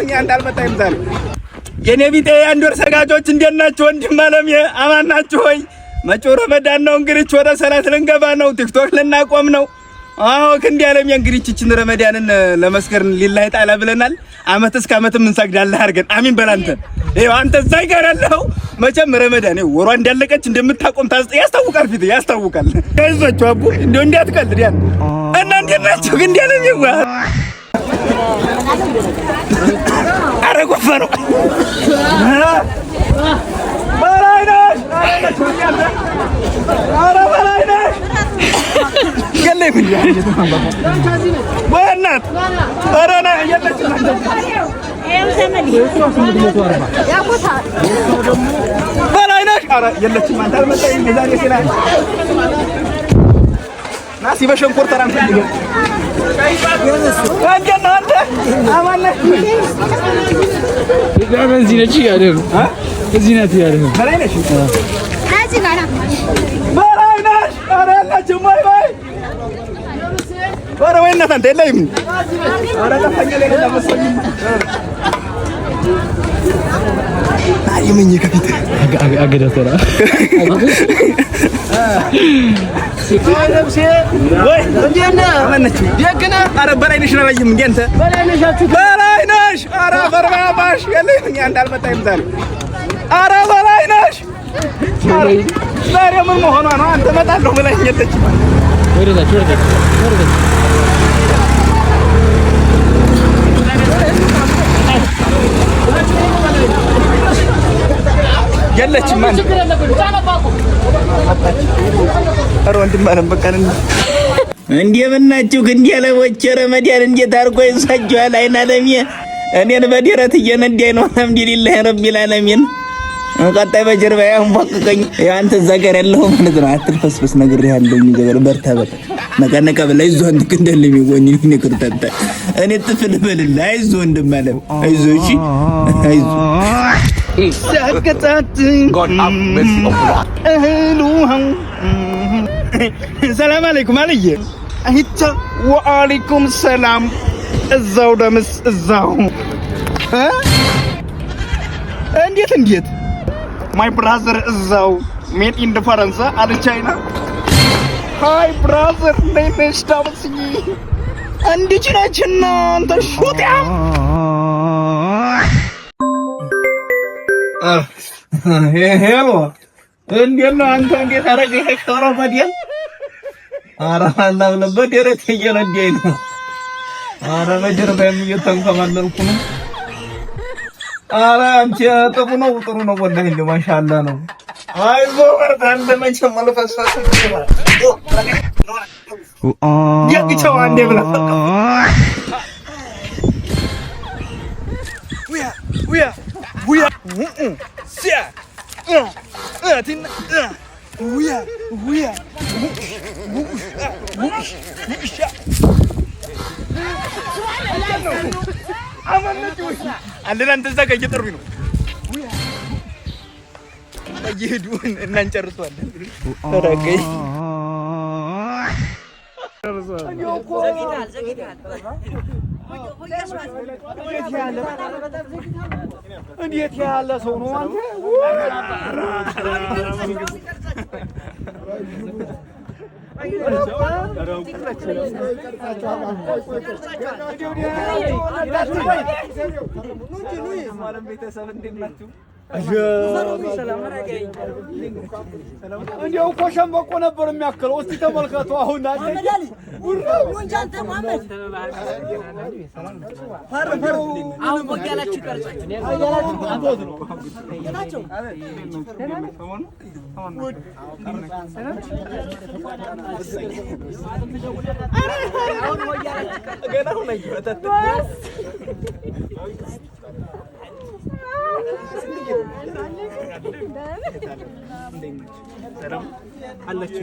የለኝ እንዳልመጣም ዛሬ የኔ ቢጤ አንድ ወር ሰጋጆች እንዴት ናችሁ? ወንድም አለም አማን ናችሁ ሆይ? መጪው ረመዳን ነው እንግዲህ ወደ ሰላት ልንገባ ነው። ቲክቶክ ልናቆም ነው። አዎ ክንዲ አለም እንግዲህ እቺን ረመዳንን ለመስከር ሊላህ ተዓላ ብለናል። አመት እስከ አመትም እንሰግዳለን አድርገን አሚን በላንተ ይሄው አንተ እዛይ ጋር ያለው መቼም ረመዳን ወሯ እንዳለቀች እንደምታቆም ያስታውቃል። ፊት ያስታውቃል። ከይዟችሁ አቡ እንደው እንዲያትቀልድ ያን እና እንዴት ናችሁ? ክንዲ አለም ይዋ አረጎፈሩ በላይነሽ አረ በላይነሽ ገለይ ምን ወናት አረና የለችም በላይነሽ አረ የለችም አንተ አልመጣኝ የዛሬ ሲላ ናሲ በሸንኮር ተራም ፈልገ ወንጀል ነው አንተ አማን በዚህ ነች ያደሩ እዚህ ናት ያደሩ በላይነሽ አዚ ጋራ በላይነሽ አረ ያላችሁ ማይ ማይ ወረ ወይ እናት አንተ የለይም አረ ተፈኘ ለሌላ መስሎኝ አይመኝ ከፊት አገዳተራ ወይ እንዴና አመነች ደግና አረ በላይነሽ ነው አይም እንዴ አንተ በላይነሻችሁ በላይነሽ አረ በርባባሽ የለኝ እንዳልመጣም ዛሬ አረ በላይነሽ ዛሬ ምን መሆኗ ነው? አንተ መጣለሁ ብለኝ የለች ወረዳች የለችም ማን አረ ወንድም አለም በቃ እንደምናችሁ ክንዲ ያለወቸ ረመዳን እንዴት አርጎ ይሳጃል አይናለም እኔን በዲረት እየነዳኝ ነው። አልሐምዱሊላህ ረቢል ዓለሚን ቀጣይ በጀርባ ያንፎቅቀኝ ያንተ ዘገር ያለው ማለት ነው። አትልፈስፈስ ነገር ያለው ዘገር በርታ በቃ ነቀነቀ በላይ ይዞ አንተ እንደልም ይወኝ ነው ይከርታታ እኔ ጥፍል በልላ አይዞ እንደማለም አይዞ እሺ አይዞ ሰከታት God up with እህሉሃው ሰላም አለይኩም አለየ አይታ ወአለይኩም ሰላም እዛው ደምስ እዛው እንዴት ማይ ብራዘር እዛው ሜድ ኢን ፈረንሳ አለ ቻይና ሃይ ብራዘር ነይሽ ታውስኝ እንዴት ናችና አንተ ሹቲያ ሄሎ እንዴት ነው አንተ እንዴት አረገህ ከረመዳን አረ አላህ በደረት እየነዳኝ ነው አረ በጀርባዬም እየተንከባለልኩ ነው አረ አንቺ ጥሩ ነው ወላሂ ማሻአላ ነው አይዞህ በርታ አንተ መቼም አልፈሳሽ ያቂቻው አንዴ ብላ ውያ ሲያ አቲና ውያ አንደና እንደዛ ጋር እየጠሩኝ ነው እየሄዱ እና እንጨርሰዋለን ተረጋይ እንዴት ያለ ሰው ነው አንተ እንዴው እኮ ሸምበቆ ነበር የሚያክለው። እስቲ ተመልከቱ አሁን አደግ ወንጃንተ ማመድ ፈርፈሩ አሁን ወጋላችሁ ቀርጻችሁ ያላችሁ አንተው ነው ያላችሁ አሁን ወጋላችሁ ገና ነው ይወጣት ሰላም አላችሁ